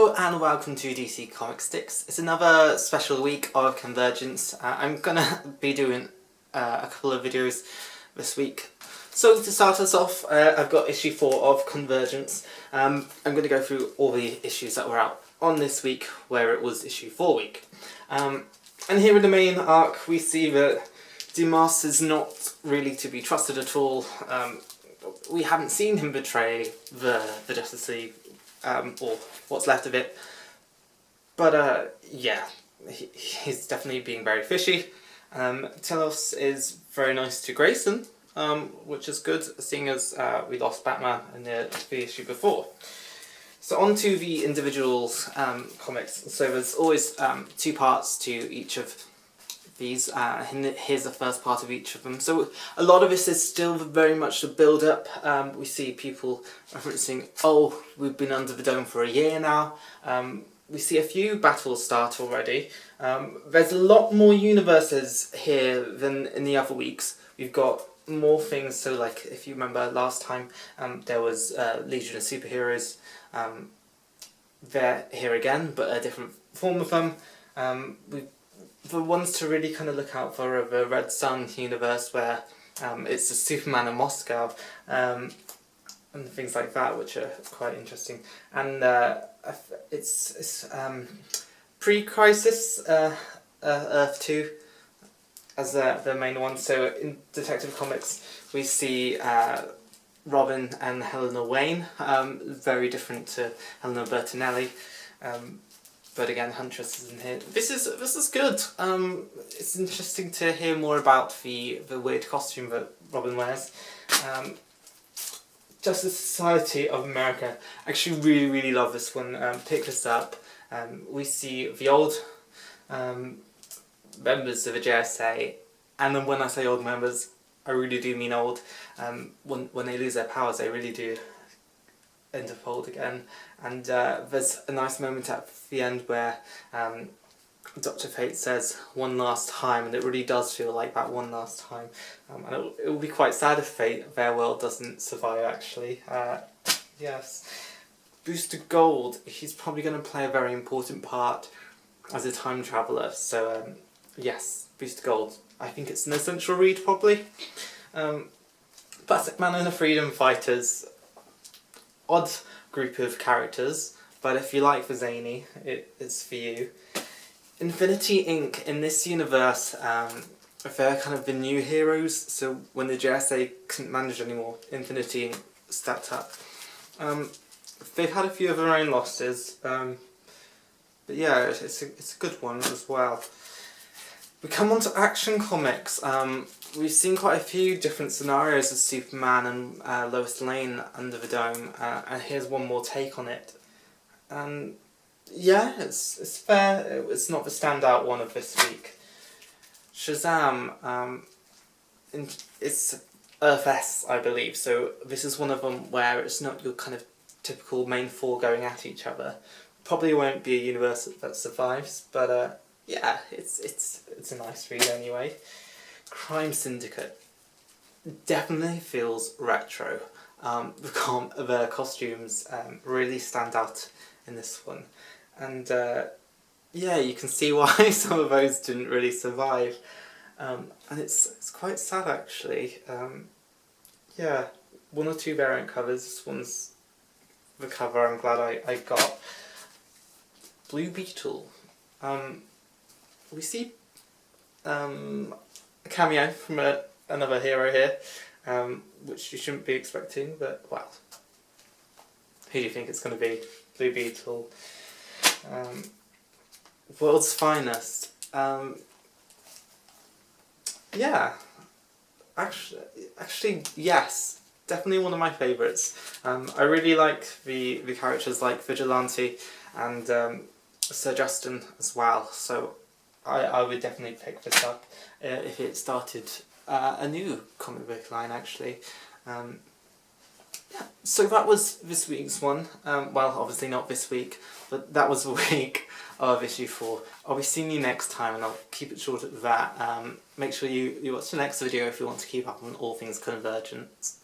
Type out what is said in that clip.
Hello and welcome to DC Comic Sticks. It's another special week of Convergence. I'm gonna be doing a couple of videos this week. So to start us off, I've got issue 4 of Convergence. I'm going to go through all the issues that were out on this week where it was issue 4 week. And here in the main arc we see that Dumas is not really to be trusted at all. We haven't seen him betray the Justice League, or what's left of it, but yeah, he's definitely being very fishy. Telos is very nice to Grayson, which is good, seeing as we lost Batman in the issue before. So on to the individuals comics. So there's always 2 parts to each of these. Here's the first part of each of them. So a lot of this is still very much the build-up. We see people referencing, oh, we've been under the dome for a year now. We see a few battles start already. There's a lot more universes here than in the other weeks. We've got more things, so like if you remember last time there was Legion of Superheroes. They're here again, but a different form of them. The ones to really kind of look out for are the Red Sun universe, where it's a Superman in Moscow, and things like that, which are quite interesting. And it's pre-crisis Earth 2 as the main one. So in Detective Comics we see Robin and Helena Wayne, very different to Helena Bertinelli. But again, Huntress isn't here. This is good. It's interesting to hear more about the weird costume that Robin wears. Justice Society of America. I actually really love this one. Pick this up. We see the old members of the JSA, and then when I say old members, I really do mean old. When they lose their powers, they really do enter fold again. And there's a nice moment at the end where Dr. Fate says one last time, and it really does feel like that one last time. And it will be quite sad if their world doesn't survive, actually. Yes. Booster Gold, he's probably going to play a very important part as a time traveller, so yes, Booster Gold. I think it's an essential read, probably. Plastic Man and the Freedom Fighters. Odd group of characters, but if you like the zany, it's for you. Infinity Inc. in this universe, they're kind of the new heroes, so when the JSA couldn't manage anymore, Infinity Inc. stepped up. They've had a few of their own losses, but yeah, it's a good one as well. We come on to Action Comics. We've seen quite a few different scenarios of Superman and Lois Lane under the dome, and here's one more take on it. And yeah, it's fair. It's not the standout one of this week. Shazam, it's Earth S, I believe, so this is one of them where it's not your kind of typical main 4 going at each other. Probably won't be a universe that survives, but yeah, it's a nice read anyway. Crime Syndicate definitely feels retro. The costumes really stand out in this one, and yeah, you can see why some of those didn't really survive, and it's quite sad actually. Yeah, 1 or 2 variant covers. This one's the cover I'm glad I got. Blue Beetle. We see a cameo from another hero here, which you shouldn't be expecting, but well, who do you think it's going to be? Blue Beetle. World's Finest. Yeah, actually yes, definitely one of my favourites. I really like the characters like Vigilante and Sir Justin as well, so I would definitely pick this up if it started a new comic book line, actually. Yeah, so that was this week's one. Well, obviously not this week, but that was the week of issue 4. I'll be seeing you next time, and I'll keep it short at that. Make sure you watch the next video if you want to keep up on all things Convergence.